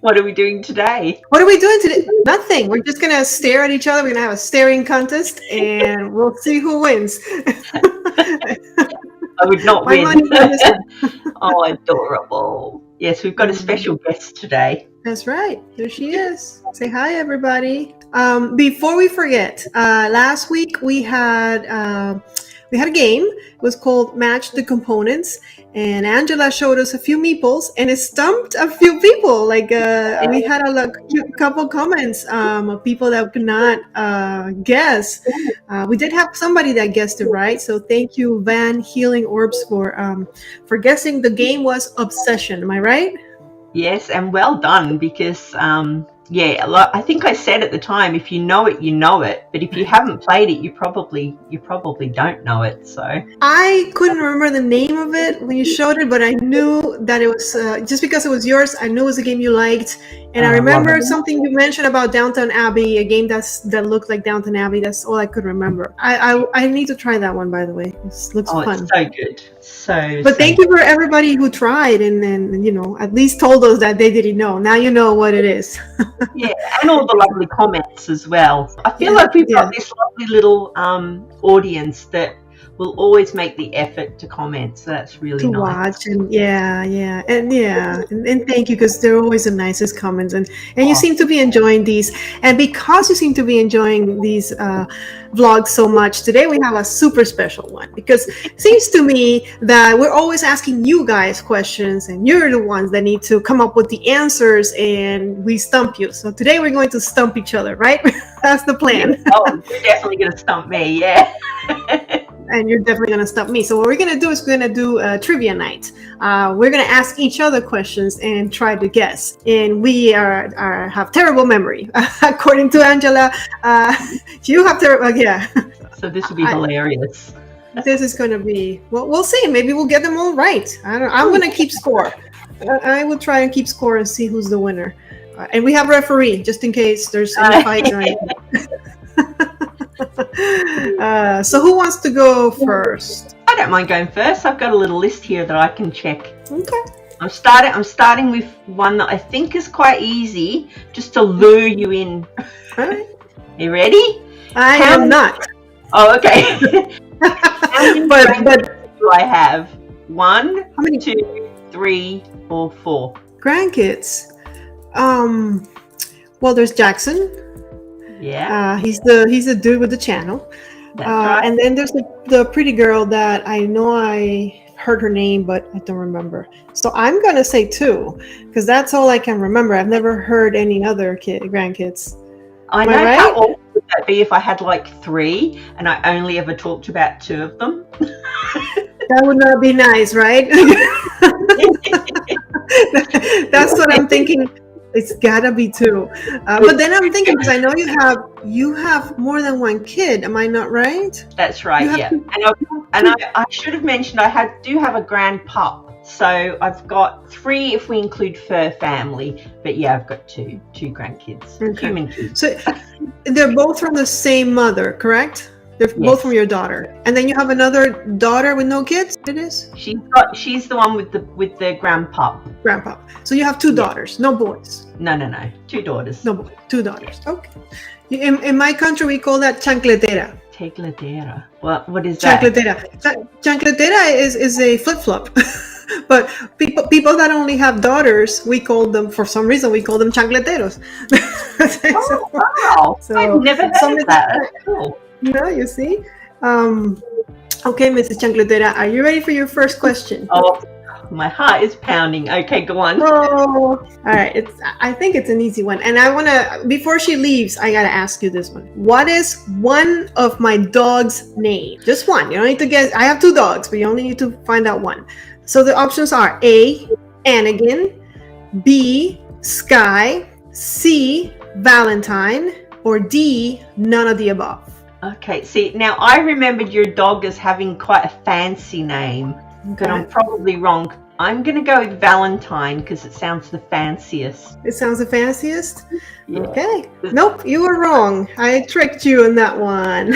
What are we doing today? What are we doing today? Nothing. We're just gonna stare at each other. We're gonna have a staring contest, and we'll see who wins. I would not My win. money's on this one. Oh, adorable. Yes, we've got a special guest today. That's right. There she is. Say hi, everybody. Before we forget, last week we had a game. It was called Match the Components, and Angela showed us a few meeples, and it stumped a few people. Like we had a couple comments of people that could not guess. We did have somebody that guessed it right, so thank you, Van Healing Orbs, for guessing. The game was Obsession. Am I right? Yes, and well done, because I think I said at the time, if you know it, you know it. But if you haven't played it, you probably don't know it. So I couldn't remember the name of it when you showed it, but I knew that it was just because it was yours. I knew it was a game you liked, and I remember something you mentioned about Downton Abbey, a game that looked like Downton Abbey. That's all I could remember. I need to try that one, by the way. It looks fun. It's so good. But thank you for everybody who tried and at least told us that they didn't know. Now you know what it is. Yeah, and all the lovely comments as well. I feel like we've got this lovely little audience that will always make the effort to comment, so that's really nice. Watch and and thank you, because they're always the nicest comments, and you seem to be enjoying these, and because you seem to be enjoying these vlogs so much, today we have a super special one, because it seems to me that we're always asking you guys questions, and you're the ones that need to come up with the answers, and we stump you. So today we're going to stump each other, right? That's the plan. Oh, you're definitely going to stump me, yeah. And you're definitely going to stop me. So what we're going to do is we're going to do a trivia night. We're going to ask each other questions and try to guess. And we have terrible memory. According to Angela, you have terrible, yeah. So this will be hilarious. This is going to be, well, we'll see. Maybe we'll get them all right. I'm going to keep score. I will try and keep score and see who's the winner. And we have a referee, just in case there's any fights or anything. So who wants to go first? I don't mind going first. I've got a little list here that I can check. Okay. I'm starting with one that I think is quite easy, just to lure you in. All right. You ready? I am not. Oh, okay. How many but do I have? 1, how many? 2, 3, or 4? Grandkids. Well, there's Jackson. Yeah. He's the dude with the channel. That's right. And then there's the pretty girl that I know I heard her name, but I don't remember. So I'm gonna say 2, because that's all I can remember. I've never heard any other grandkids. I know. Right? How awful would that be if I had like 3 and I only ever talked about 2 of them? That would not be nice, right? That's what I'm thinking. It's gotta be 2. But then I'm thinking, because I know you have more than one kid. Am I not right? That's right. Yeah. And I should have mentioned I do have a grandpup. So I've got 3 if we include fur family. But yeah, I've got 2 grandkids, human kids. So they're both from the same mother, correct? They're both from your daughter, and then you have another daughter with no kids. It is. She's the one with the grandpup. Grandpa. So you have 2 daughters, no boys. No. 2 daughters. No boys. 2 daughters. Okay. In my country, we call that chancletera. Chancletera. What is that? Chancletera. Chancletera is a flip flop. But people that only have daughters, we call them, for some reason, we call them chancleteros. Oh, wow. So I've never heard of that. That's cool. No, you see. Okay, Mrs. Chancletera, are you ready for your first question? Oh, my heart is pounding. Okay, go on. Oh, all right. I think it's an easy one. And I want to, before she leaves, I got to ask you this one. What is one of my dog's name? Just one. You don't need to guess. I have 2 dogs, but you only need to find out one. So the options are A, Anakin, B, Sky, C, Valentine, or D, none of the above. Okay, see, now I remembered your dog as having quite a fancy name, but I'm probably wrong. I'm going to go with Valentine because it sounds the fanciest. It sounds the fanciest? Yeah. Okay. Nope, you were wrong. I tricked you in that one.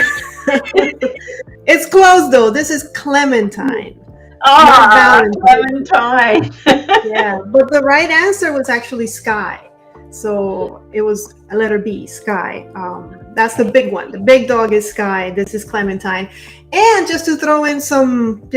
It's close, though. This is Clementine. Ah, Clementine. Yeah, but the right answer was actually Sky. So it was a letter B, Sky. That's the big one. The big dog is Sky. This is Clementine. And just to throw in some,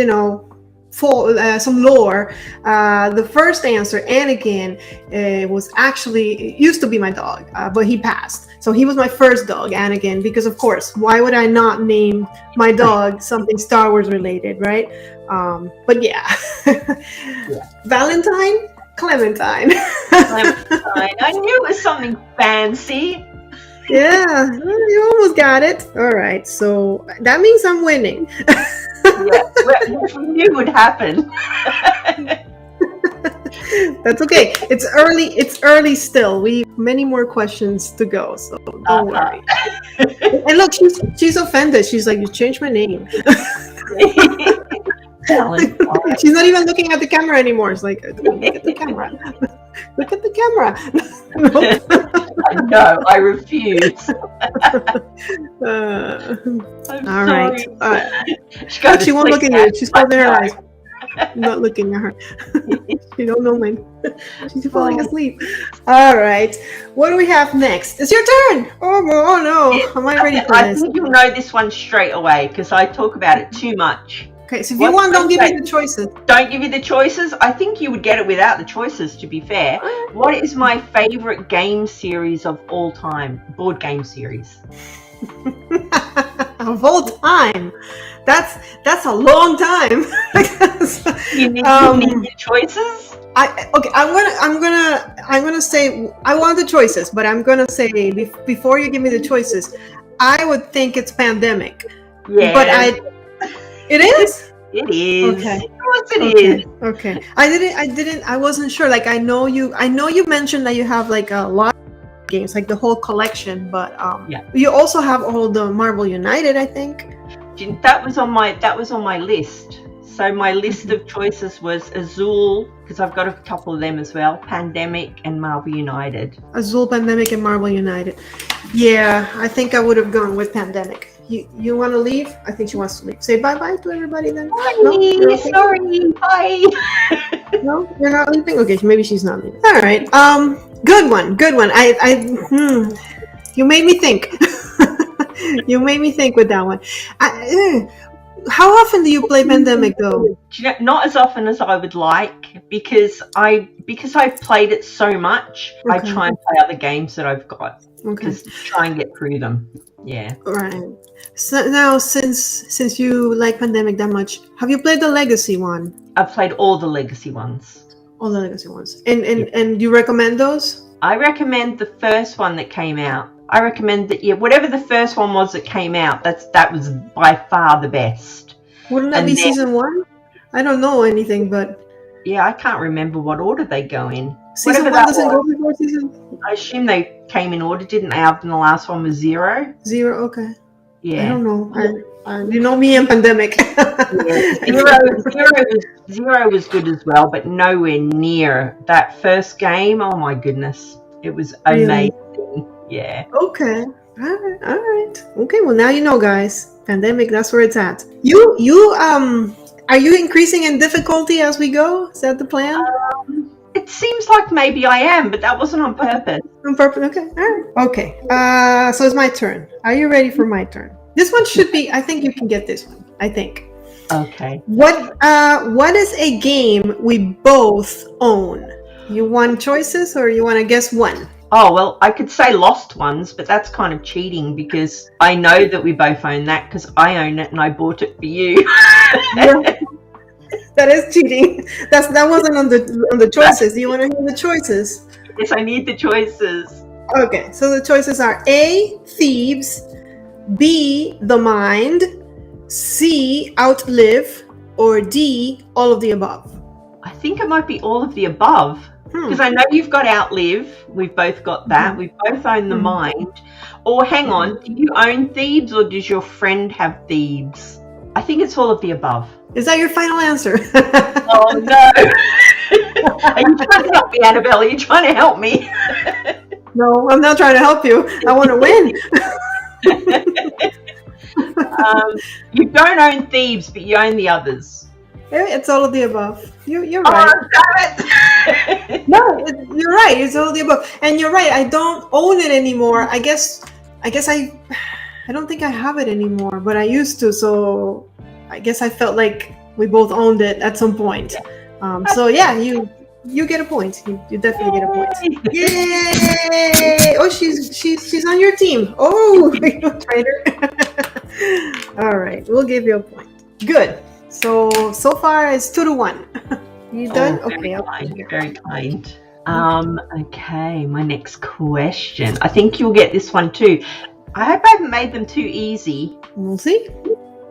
some lore, the first answer, Anakin, it used to be my dog, but he passed. So he was my first dog, Anakin, because of course, why would I not name my dog something Star Wars related, right? But yeah. Valentine, Clementine. Clementine. I knew it was something fancy. Yeah, you almost got it. All right, so that means I'm winning. Yeah, which we knew would happen. That's okay. It's early. It's early still. We have many more questions to go, so don't worry. And look, she's offended. She's like, "You changed my name." She's not even looking at the camera anymore. It's like, look at the camera. Look at the camera. No, I refuse. All right. She won't look at you. She's closing her eyes. I'm not looking at her. You don't know me. She's falling asleep. All right. What do we have next? It's your turn. Oh no. Am I ready for this? I think you'll know this one straight away because I talk about it too much. Okay, so if you want, don't give me the choices. Don't give you the choices? I think you would get it without the choices, to be fair. What is my favorite game series of all time? Board game series. Of all time? That's a long time. You need the choices? I'm gonna say I want the choices, but I'm gonna say before you give me the choices, I would think it's Pandemic. Yeah. But it is? It is. Okay. Of course it is. Okay. I wasn't sure. Like I know you mentioned that you have like a lot of games, like the whole collection, but you also have all the Marvel United, I think. That was on my list. So my list of choices was Azul, because I've got a couple of them as well, Pandemic and Marvel United. Azul, Pandemic, and Marvel United. Yeah, I think I would have gone with Pandemic. You want to leave? I think she wants to leave. Say bye-bye to everybody then. Bye. No, okay? Sorry. Bye. No, you're not leaving? Okay, maybe she's not leaving. All right. Good one. You made me think. You made me think with that one. How often do you play Pandemic though? Not as often as I would like because I've played it so much. Okay. I try and play other games that I've got. Okay. Just try and get through them. Yeah. Right. So now, since you like Pandemic that much, have you played the Legacy one? I've played all the Legacy ones. All the Legacy ones. And you recommend those? I recommend the first one that came out. I recommend that whatever the first one was that came out, that was by far the best. Wouldn't that be season 1? I don't know anything, but yeah, I can't remember what order they go in. Season 1 doesn't go before season. I assume they came in order, didn't they? After the last one was 0. 0, okay. Yeah. I don't know. You know me and Pandemic. Yeah. Zero was good as well, but nowhere near that first game. Oh my goodness, it was amazing. Really? Yeah. Okay. All right. Okay. Well, now you know, guys. Pandemic. That's where it's at. You are you increasing in difficulty as we go? Is that the plan? It seems like maybe I am, but that wasn't on purpose. On purpose. Okay. All right. Okay. So it's my turn. Are you ready for my turn? This one should be. I think you can get this one. I think. Okay. What is a game we both own? You want choices or you want to guess one? Oh, well, I could say Lost Ones, but that's kind of cheating because I know that we both own that because I own it and I bought it for you. That is cheating. That wasn't on the choices. Do you want to hear the choices? Yes, I need the choices. Okay, so the choices are A, Thieves, B, The Mind, C, Outlive, or D, all of the above. I think it might be all of the above. Because I know you've got Outlive. We've both got that. We both own The Mind. Or hang on, do you own Thieves or does your friend have Thieves? I think it's all of the above. Is that your final answer? Oh, no. Are you trying to help me, Anabel? Are you trying to help me? No, I'm not trying to help you. I want to win. You don't own Thieves, but you own the others. It's all of the above. You're Oh, right. damn it! No, you're right. It's all of the above, and you're right. I don't own it anymore. I guess I don't think I have it anymore, but I used to. So I guess I felt like we both owned it at some point. So yeah, you get a point. You definitely get a point. Yay! Oh, she's on your team. Oh, traitor. All right, we'll give you a point. Good. So far it's 2-1. You done? Very Okay. kind, very kind. Okay, my next question. I think you'll get this one too. I hope I haven't made them too easy. We'll see.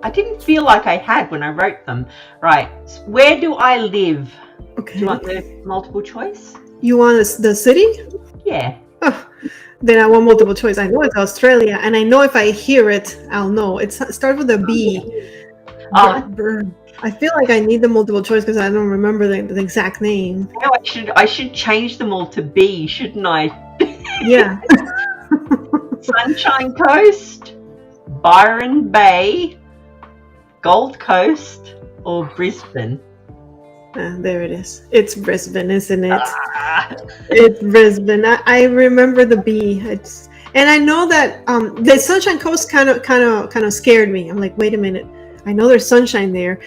I didn't feel like I had when I wrote them. Right. Where do I live? Okay. Do you want the multiple choice? You want the city? Yeah. Oh, then I want multiple choice. I know it's Australia, and I know if I hear it, I'll know. It starts with a B. I feel like I need the multiple choice because I don't remember the exact name. No, I should change them all to B, shouldn't I? Yeah. Sunshine Coast, Byron Bay, Gold Coast, or Brisbane? There it is. It's Brisbane, isn't it? Ah. It's Brisbane. I remember the B. And I know that the Sunshine Coast kind of scared me. I'm like, wait a minute. I know there's sunshine there.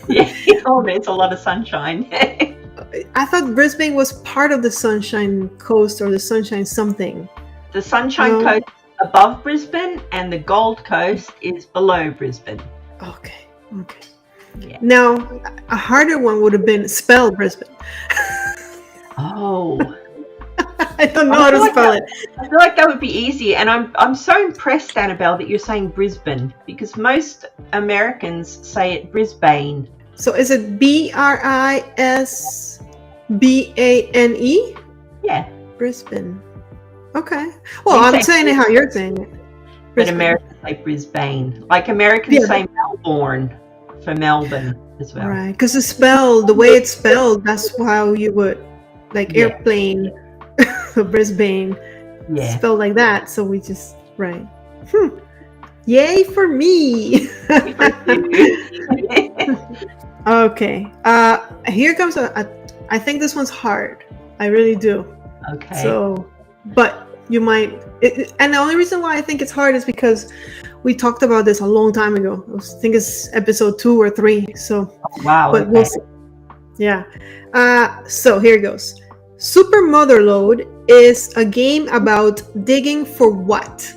Yeah, oh, there's a lot of sunshine. I thought Brisbane was part of the Sunshine Coast or the Sunshine something. The Sunshine Coast is above Brisbane, and the Gold Coast is below Brisbane. Okay. Yeah. Now, a harder one would have been spell Brisbane. Oh. I don't know how to spell it. I feel like that would be easy, and I'm so impressed, Anabel, that you're saying Brisbane, because most Americans say it Brisbane. So is it Brisbane? Yeah. Brisbane. Okay. Well, I'm saying it how you're saying it. But Brisbane. Americans say Brisbane. Like Americans say Melbourne for Melbourne as well. Right, because the way it's spelled, that's how you would, like airplane, Brisbane, spelled like that. So we just, right. Yay for me. Okay. Here comes I think this one's hard. I really do. Okay. So, but you might, and the only reason why I think it's hard is because we talked about this a long time ago. I think it's episode 2 or 3. So, wow. But we'll see. Yeah. So here it goes. Super Motherload is a game about digging for what?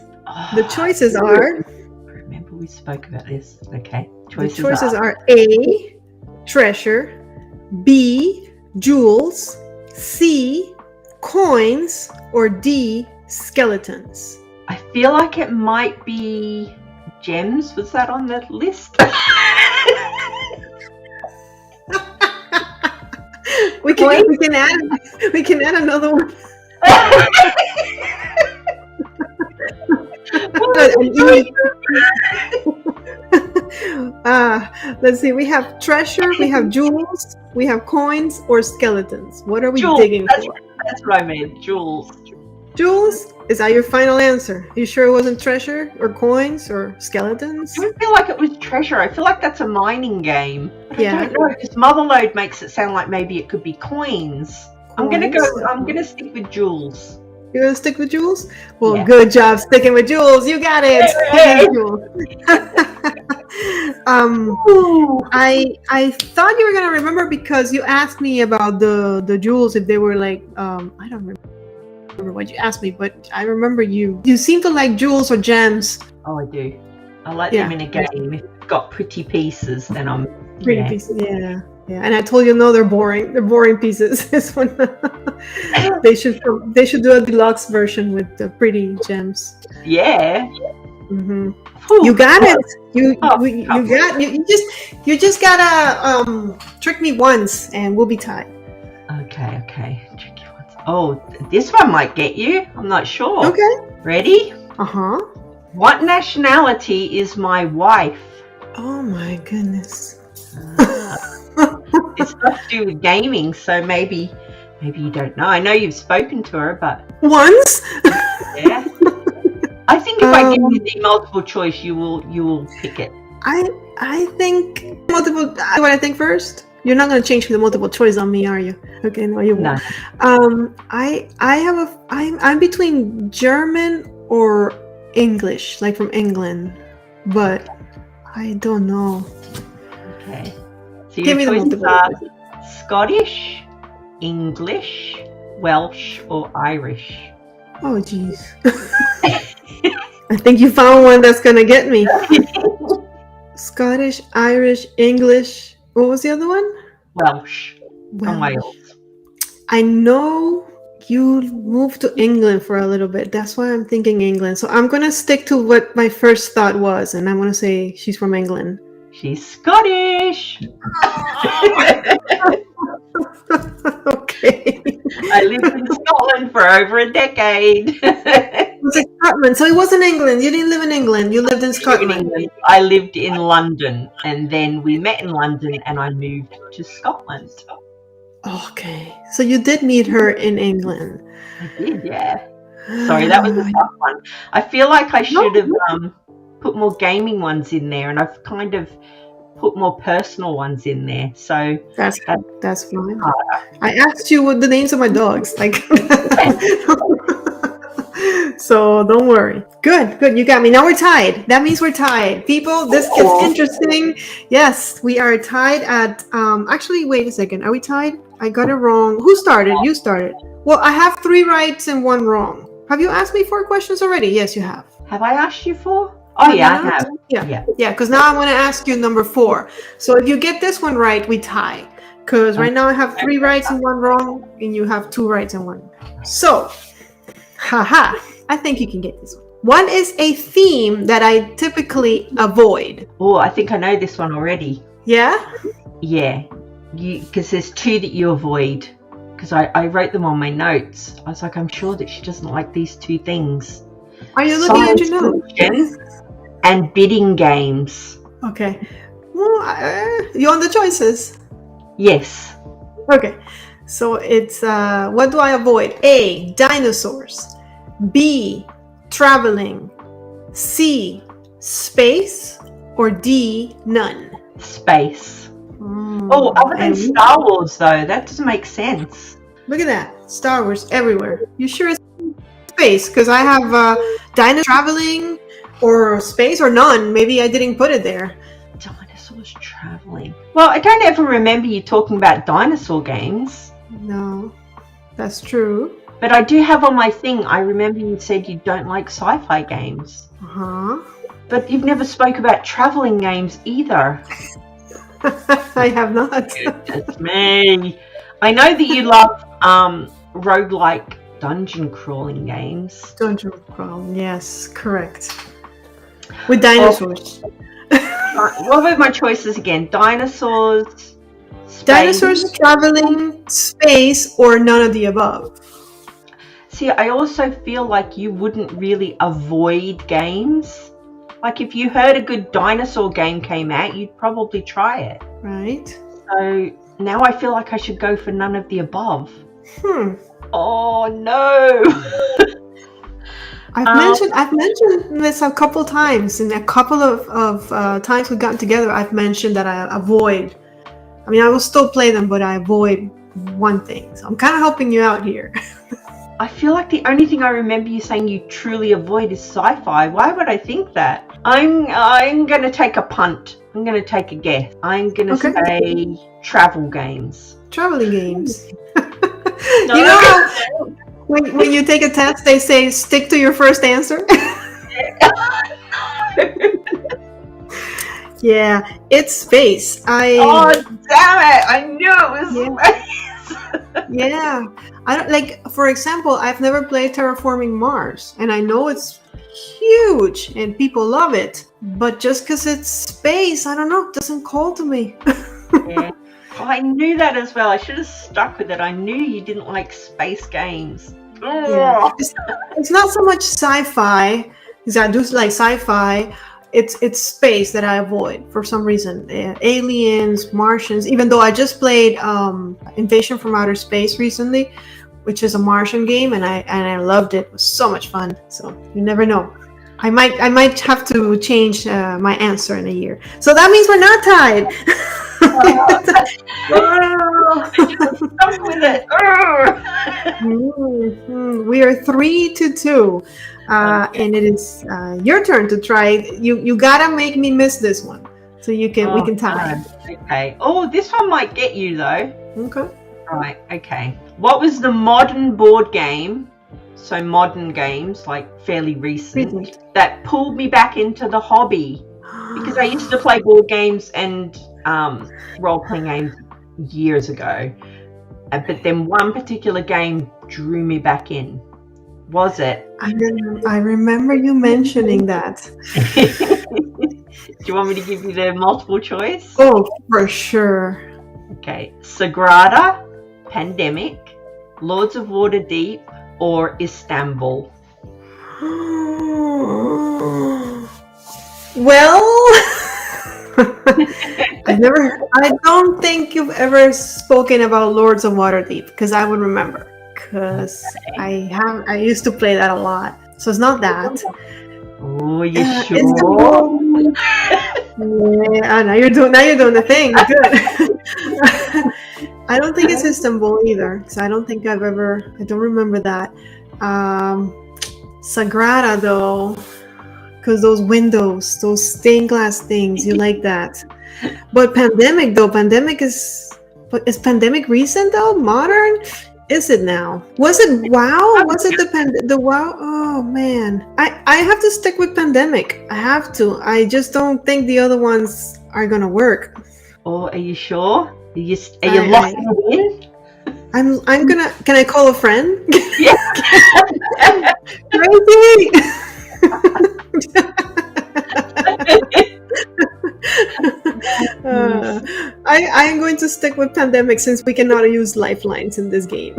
The choices are. I remember we spoke about this. Okay. The choices are A, treasure, B, jewels, C, coins, or D, skeletons. I feel like it might be gems. Was that on the list? we can add another one. Let's see. We have treasure, we have jewels, we have coins, or skeletons. What are we digging for? That's what I meant. Jewels. Jewels? Is that your final answer? You sure it wasn't treasure or coins or skeletons? I don't feel like it was treasure. I feel like that's a mining game. Yeah. I don't know, because Motherload makes it sound like maybe it could be coins. I'm gonna stick with jewels. You're gonna stick with jewels? Well, yeah. Good job sticking with jewels. You got it. Hey. I thought you were gonna remember because you asked me about the jewels, if they were like I don't remember what you asked me, but I remember you seem to like jewels or gems. Oh, I do. I like them in a game. If it's got pretty pieces, then I'm pretty pieces. Yeah. And I told you no, they're boring. They're boring pieces. This one, they should do a deluxe version with the pretty gems. Yeah. Mm-hmm. You got it. You just gotta trick me once, and we'll be tied. Okay. Tricky ones. Oh, this one might get you. I'm not sure. Okay. Ready? What nationality is my wife? Oh my goodness. It's got to do with gaming, so maybe you don't know. I know you've spoken to her, but once. Yeah. I think if I give you the multiple choice, you will pick it. I think multiple. What I think first. You're not going to change the multiple choice on me, are you? Okay, no, you won't. No. I'm between German or English, like from England, but I don't know. Okay. So Give me your the choices multiple. are Scottish, English, Welsh, or Irish. Oh, jeez. I think you found one that's going to get me. Scottish, Irish, English. What was the other one? Welsh. From Wales. I know you moved to England for a little bit. That's why I'm thinking England. So I'm going to stick to what my first thought was. And I'm going to say she's from England. She's Scottish. Okay. I lived in Scotland for over a decade. It was like Scotland. So it wasn't England. You didn't live in England. You lived in Scotland. I lived in London, and then we met in London, and I moved to Scotland. Okay. So you did meet her in England. I did, yeah. Sorry, that was a tough one. I feel like I should have put more gaming ones in there, and I've kind of put more personal ones in there. So that's fine. I asked you what the names of my dogs, like. So don't worry. Good. You got me. Now we're tied. That means we're tied. People, this gets interesting. Yes, we are tied at. Actually, wait a second. Are we tied? I got it wrong. Who started? You started. Well, I have 3 rights and 1 wrong. Have you asked me 4 questions already? Yes, you have. Have I asked you 4? Oh, yeah, I have. Yeah. Because now I'm going to ask you number 4. So if you get this one right, we tie. Because right now I have 3 rights and 1 wrong, and you have 2 rights and 1. So, haha. I think you can get this one. What is a theme that I typically avoid? Oh, I think I know this one already. Yeah? Yeah. Because there's 2 that you avoid. Because I wrote them on my notes. I was like, I'm sure that she doesn't like these 2 things. Are you looking at your notes? And bidding games. Okay. Well, you want the choices? Yes. Okay. So it's, what do I avoid? A, dinosaurs. B, traveling. C, space. Or D, none. Space. Oh, other than Star Wars, though. That doesn't make sense. Look at that. Star Wars everywhere. You sure it's space? Because I have dinosaur traveling or space or none. Maybe I didn't put it there. Dinosaurs traveling. Well, I don't ever remember you talking about dinosaur games. No, that's true. But I do have on my thing, I remember you said you don't like sci-fi games. Uh-huh. But you've never spoke about traveling games either. I have not. Goodness me. I know that you love roguelike dungeon crawling games. Dungeon crawling, yes, correct. With dinosaurs. What were my choices again? Dinosaurs, space. Dinosaurs, traveling, space, or none of the above. See, I also feel like you wouldn't really avoid games. Like if you heard a good dinosaur game came out, you'd probably try it. Right. So now I feel like I should go for none of the above. Oh no. I've mentioned this a couple times. In a couple of times we've gotten together, I've mentioned that I avoid. I mean, I will still play them, but I avoid one thing. So I'm kind of helping you out here. I feel like the only thing I remember you saying you truly avoid is sci-fi. Why would I think that? I'm going to take a punt. I'm going to take a guess. I'm going to say travel games. Traveling games. No. You know how when you take a test, they say stick to your first answer? Yeah, it's space. Oh, damn it. I knew it was space. Yeah. I don't like, for example, I've never played Terraforming Mars, and I know it's huge and people love it, but just because it's space, I don't know, it doesn't call to me. Yeah. Oh, I knew that as well. I should have stuck with it. I knew you didn't like space games. Yeah. It's not so much sci-fi, because I do like sci-fi. It's space that I avoid for some reason. Aliens, Martians, even though I just played Invasion from Outer Space recently, which is a Martian game, and I loved it. It was so much fun. So you never know. I might have to change my answer in a year. So that means we're not tied. Stuck with it. We are 3-2, and it is your turn to try. You gotta make me miss this one, so we can tie. Okay. Oh, this one might get you though. Okay. Right. Okay. What was the modern board game? So modern games, like fairly recent, that pulled me back into the hobby, because I used to play board games and role-playing games years ago, but then one particular game drew me back in. Was it? I remember you mentioning that. Do you want me to give you the multiple choice? Oh, for sure. Okay. Sagrada, Pandemic, Lords of Waterdeep, or Istanbul? Well, I don't think you've ever spoken about Lords of Waterdeep, because I would remember, because I used to play that a lot. So it's not that. Oh, you sure? Yeah, now you're doing the thing. Good. I don't think it's Istanbul either, because I don't remember that. Sagrada though, because those windows, those stained glass things, you like that. But Pandemic is Pandemic recent though? Modern? Is it now? Was it WoW? Was it the WoW? Oh man, I have to stick with Pandemic. I have to. I just don't think the other ones are gonna work. Oh, are you sure? Are you locking it in? I'm gonna. Can I call a friend? Yeah. Crazy. I'm going to stick with Pandemic, since we cannot use lifelines in this game.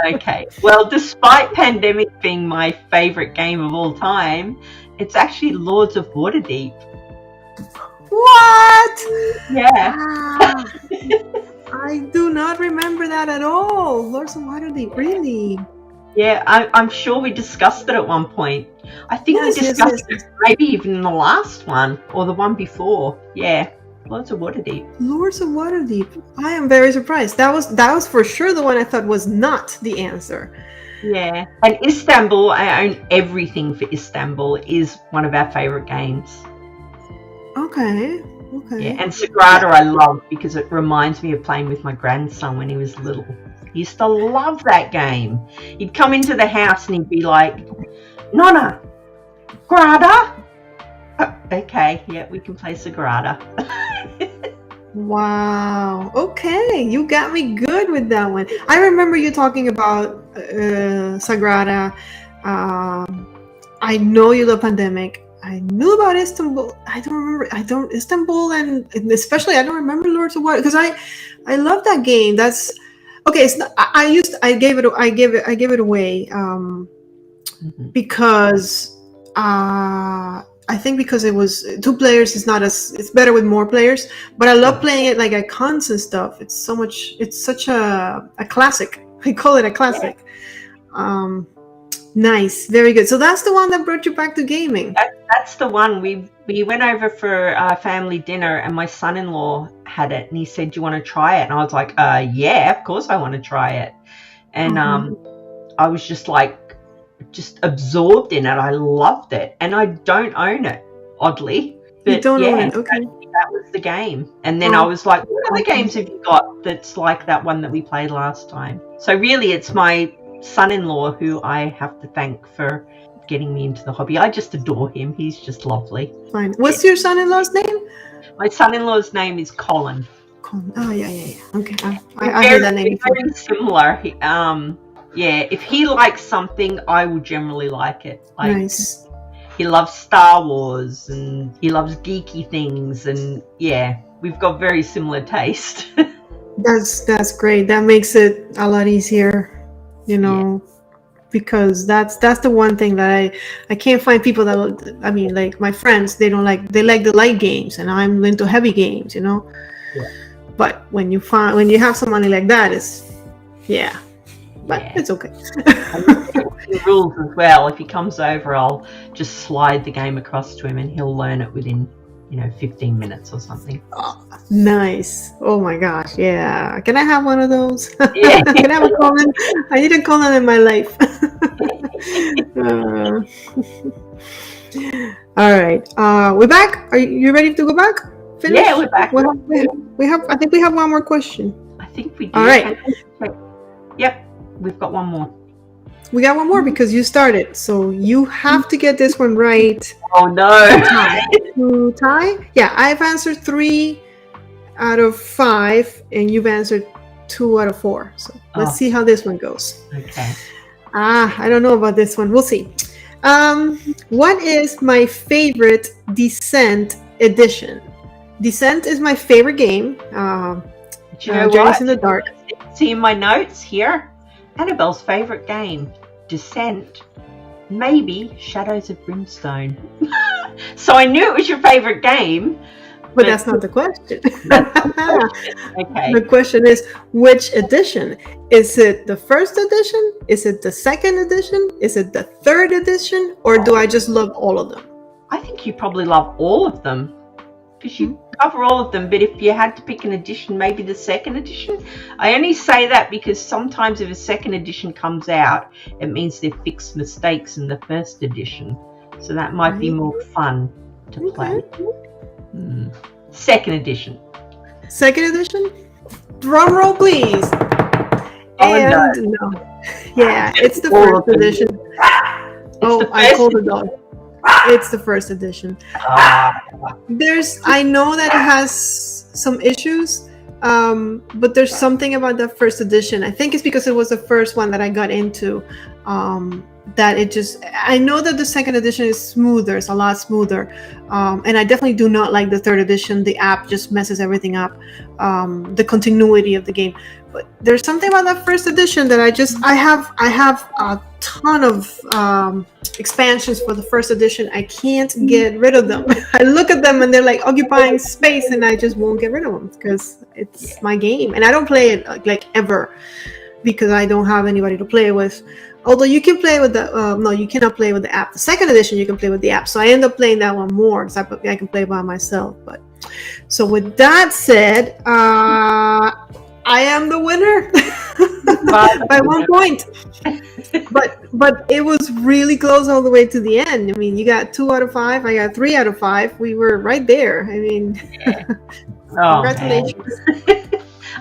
Okay. Well, despite Pandemic being my favorite game of all time, it's actually Lords of Waterdeep. What? Yeah. I do not remember that at all. Lords of Waterdeep, really? Yeah, I'm sure we discussed it at one point. I think we discussed it maybe even in the last one or the one before. Yeah, Lords of Waterdeep. Lords of Waterdeep. I am very surprised. That was for sure the one I thought was not the answer. Yeah, and Istanbul, I own everything for Istanbul, is one of our favorite games. Okay. Yeah, and Sagrada I love because it reminds me of playing with my grandson when he was little. He used to love that game. He'd come into the house and he'd be like, Nonna, Sagrada? Oh, okay, yeah, we can play Sagrada. Wow. Okay, you got me good with that one. I remember you talking about Sagrada. I know you love Pandemic. I knew about Istanbul. I don't remember. Istanbul, and especially I don't remember Lords of War, because I love that game. That's okay. It's not, I gave it away because I think because it was 2 players. It's better with more players. But I love playing it like icons and stuff. It's such a classic. I call it a classic. Nice, very good. So that's the one that brought you back to gaming. That's the one. We went over for family dinner, and my son-in-law had it, and he said, "Do you want to try it?" And I was like, "Yeah, of course I want to try it." And I was just absorbed in it. I loved it, and I don't own it, oddly. But you don't own it, okay? That was the game. And then I was like, "What other games have you got that's like that one that we played last time?" So really, it's my son-in-law who I have to thank for getting me into the hobby. I just adore him. He's just lovely. Fine. What's your son-in-law's name? My son-in-law's name is Colin. Oh yeah. Okay, I heard that name. Very similar. If he likes something, I will generally like it. Nice. He loves Star Wars and he loves geeky things, and we've got very similar taste. That's great. That makes it a lot easier. Because that's the one thing that I can't find people that, I mean, like my friends, they like the light games, and I'm into heavy games, But when you have somebody like that, but Yeah. it's okay. The rules as well. If he comes over, I'll just slide the game across to him, and he'll learn it within 15 minutes or something. Oh, nice. Oh my gosh, yeah. Can I have one of those? Yeah. Can I have a Conan? I need a Conan in my life. All right. We're back. Are you ready to go back? Finish? Yeah, we're back. We have. I think we have one more question. I think we do. All right. Yep, we've got one more. We got one more because you started, so you have to get this one right. Oh no! To tie? Yeah, I've answered 3 out of 5, and you've answered 2 out of 4. So let's see how this one goes. Okay. I don't know about this one. We'll see. What is my favorite Descent edition? Descent is my favorite game. Do you know Journeys what? in the Dark. See in my notes here, Annabelle's favorite game, Descent, maybe Shadows of Brimstone. So I knew it was your favorite game. But that's not the question. Okay. The question is, which edition? Is it the first edition? Is it the second edition? Is it the third edition? Or do I just love all of them? I think you probably love all of them, because you cover all of them. But if you had to pick an edition, maybe the second edition. I only say that because sometimes if a second edition comes out, it means they've fixed mistakes in the first edition. So that might be more fun to play. Second edition. Second edition? Drum roll, please. Oh, no. Yeah, it's the first edition. I called the dog. It's the first edition. I know that it has some issues, but there's something about the first edition. I think it's because it was the first one that I got into. That it just, I know that the second edition is smoother, it's a lot smoother, and I definitely do not like the third edition. The app just messes everything up, the continuity of the game. But there's something about that first edition that I have a ton of expansions for the first edition. I can't get rid of them. I look at them and they're like occupying space, and I just won't get rid of them because it's my game, and I don't play it like ever because I don't have anybody to play with. Although you can play with the no, you cannot play with the app. The second edition you can play with the app, so I end up playing that one more because I can play by myself. But so with that said, I am the winner by 1 point. But it was really close all the way to the end. I mean, you got 2 out of 5. I got 3 out of 5. We were right there. I mean, congratulations.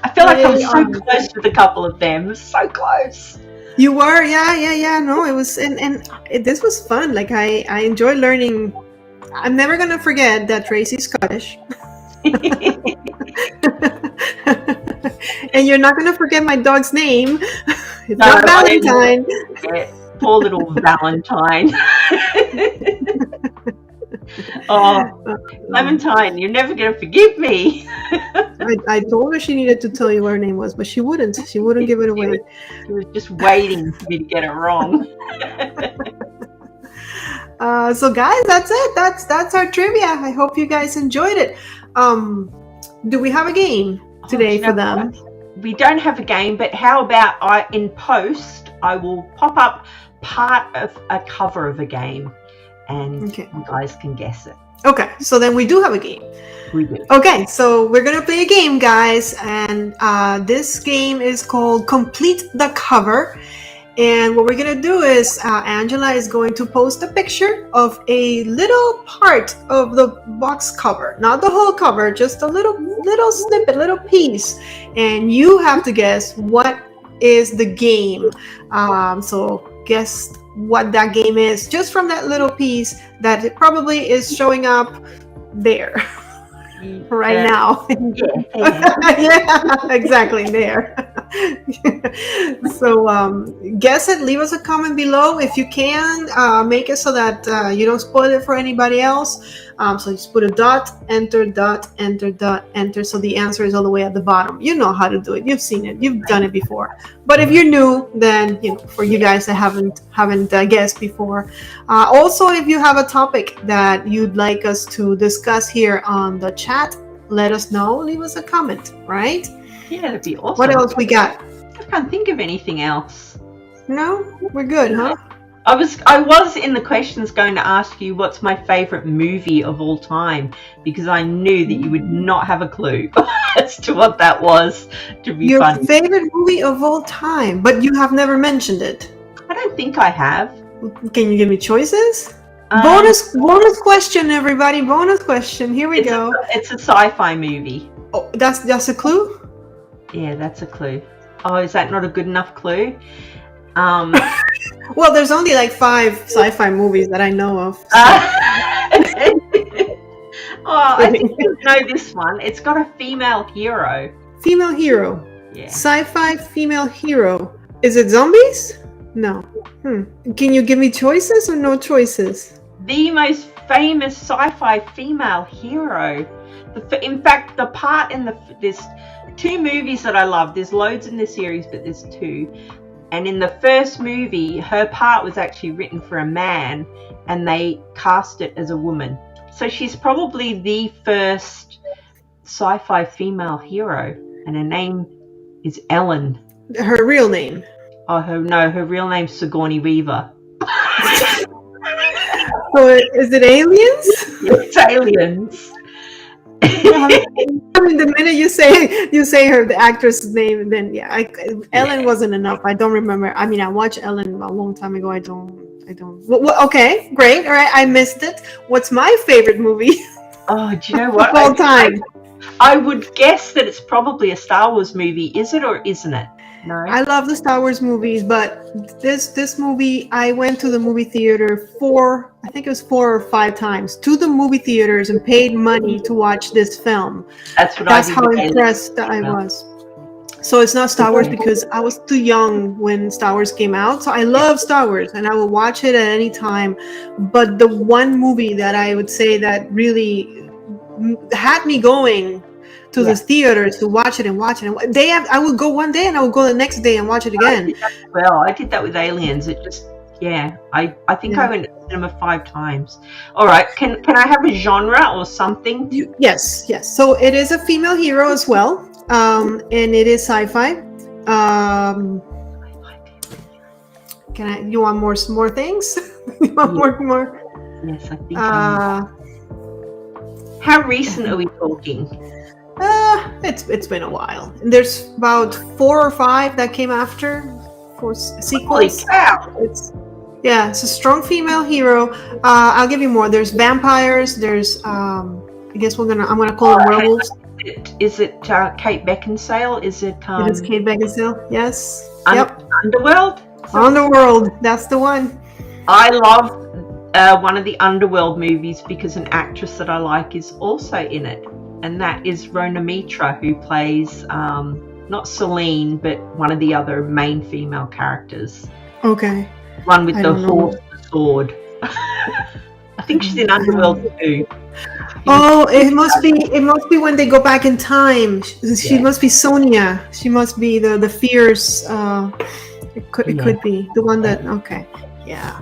I feel like I was so close with a couple of them. So close. You were, yeah. No, it was, and this was fun. Like I enjoyed learning. I'm never gonna forget that Tracy's Scottish, and you're not gonna forget my dog's name. It's not Valentine. Poor little Valentine. Oh, Clementine, you're never gonna forgive me. I told her she needed to tell you what her name was, but she wouldn't. She wouldn't give it away. She was just waiting for me to get it wrong. So guys, that's it. That's our trivia. I hope you guys enjoyed it. Do we have a game today for them? We don't have a game, but how about in post I will pop up part of a cover of a game, and you guys can guess it. Okay, so then we do have a game. We do. Okay, so we're gonna play a game, guys, and this game is called Complete the Cover. And what we're gonna do is Angela is going to post a picture of a little part of the box cover, not the whole cover, just a little snippet, little piece, and you have to guess what is the game. So guess what that game is just from that little piece that it probably is showing up there right now. Yeah, exactly there. So guess it, leave us a comment below if you can, make it so that you don't spoil it for anybody else. So just put a dot, enter, dot, enter, dot, enter, so the answer is all the way at the bottom. You know how to do it, you've seen it, you've done it before. But if you're new, then for you guys that haven't guessed before, also if you have a topic that you'd like us to discuss here on the chat, let us know, leave us a comment, right? Yeah, that'd be awesome. What else we got? can't think of anything else. No, we're good, huh? I was in the questions going to ask you what's my favorite movie of all time, because I knew that you would not have a clue as to what that was. To be Your funny. favorite movie of all time, but you have never mentioned it. I don't think I have. Can you give me choices? Bonus question, everybody. Bonus question. Here we go. It's a sci-fi movie. Oh, that's a clue? Yeah, that's a clue. Oh, is that not a good enough clue? Well, there's only like 5 sci-fi movies that I know of. So. I think you know this one. It's got a female hero. Female hero. Yeah. Sci-fi female hero. Is it zombies? No. Can you give me choices or no choices? The most famous sci-fi female hero. In fact, the part in there's 2 movies that I love. There's loads in the series, but there's 2. And in the first movie, her part was actually written for a man, and they cast it as a woman. So she's probably the first sci-fi female hero, and her name is Ellen. Her real name? Oh, her real name's Sigourney Weaver. So is it aliens? It's aliens. I mean, the minute you say the actress's name, and then Ellen wasn't enough. I don't remember. I mean, I watched Ellen a long time ago. I don't. Well, okay, great. All right, I missed it. What's my favorite movie? Oh, do you know what? Of all time. I would guess that it's probably a Star Wars movie. Is it or isn't it? No. I love the Star Wars movies, but this movie, I went to the movie theater 4 or 5 times to the movie theaters and paid money to watch this film. That's how impressed I was. So it's not Star Wars because I was too young when Star Wars came out. So I love Star Wars and I will watch it at any time. But the one movie that I would say that really had me going to the theaters to watch it. I would go one day and I would go the next day and watch it again. I did that with Aliens. It just, I think I went to the cinema 5 times. All right, can I have a genre or something? Yes. So it is a female hero as well, and it is sci-fi. You want more things? You want more? Yes, I think. How recent are we talking? It's been a while. There's about 4 or 5 that came after for sequels. Holy cow. It's a strong female hero. I'll give you more. There's vampires. There's I guess I'm gonna call them werewolves. Is it Kate Beckinsale? Is it? It is Kate Beckinsale. Yes. Underworld. Underworld. That's the one. I love one of the Underworld movies because an actress that I like is also in it. And that is Rona Mitra, who plays not Celine, but one of the other main female characters. Okay. One with the horse and sword. I think she's in Underworld too. Oh, it must be when they go back in time. She must be Sonia. She must be the fierce. It could be the one that. Okay. Yeah.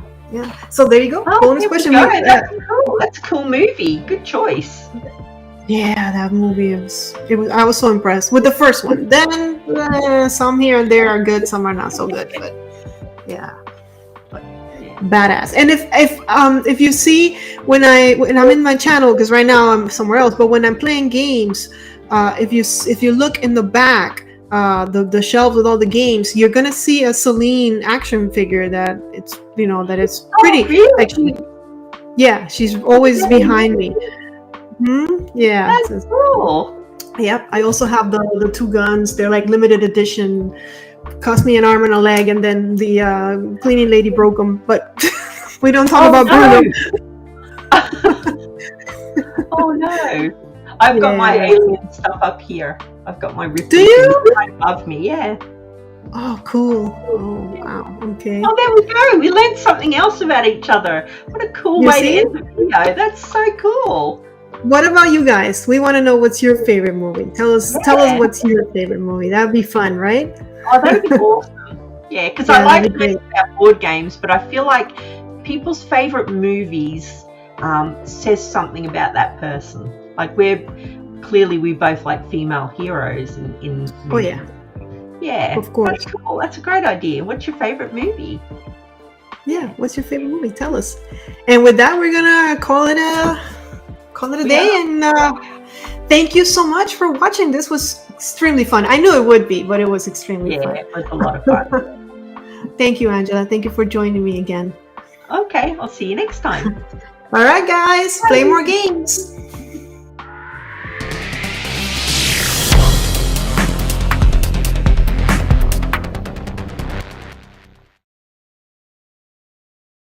So there you go. Bonus question. That's cool. That's a cool movie. Good choice. Yeah, that movie I was so impressed with the first one. Then some here and there are good, some are not so good, but badass. And if you see when I'm in my channel, because right now I'm somewhere else, but when I'm playing games, if you look in the back, the shelves with all the games, you're gonna see a Celine action figure that it's pretty. Really? She's always behind me. Yeah, that's cool. Yep, I also have the 2 guns. They're like limited edition. Cost me an arm and a leg, and then the cleaning lady broke them. But we don't talk about Bruno. Oh no! I've got my alien stuff up here. I've got my Ripley. Do you? Right above me, yeah. Oh, cool. Oh, wow. Okay. Oh, there we go. We learned something else about each other. What a cool way to end the video. That's so cool. What about you guys? We want to know what's your favorite movie. Tell us what's your favorite movie. That'd be fun, right? Oh, that'd be awesome. Yeah, because I like to talk about board games, but I feel like people's favorite movies says something about that person. Like we both like female heroes in movies. Oh yeah. Yeah, Of course. that's cool. That's a great idea. What's your favorite movie? Yeah. What's your favorite movie? Tell us. And with that, we're gonna call it a day. And thank you so much for watching. This was extremely fun. I knew it would be, but it was extremely fun. Yeah, it was a lot of fun. Thank you, Angela. Thank you for joining me again. Okay, I'll see you next time. All right, guys, play more games.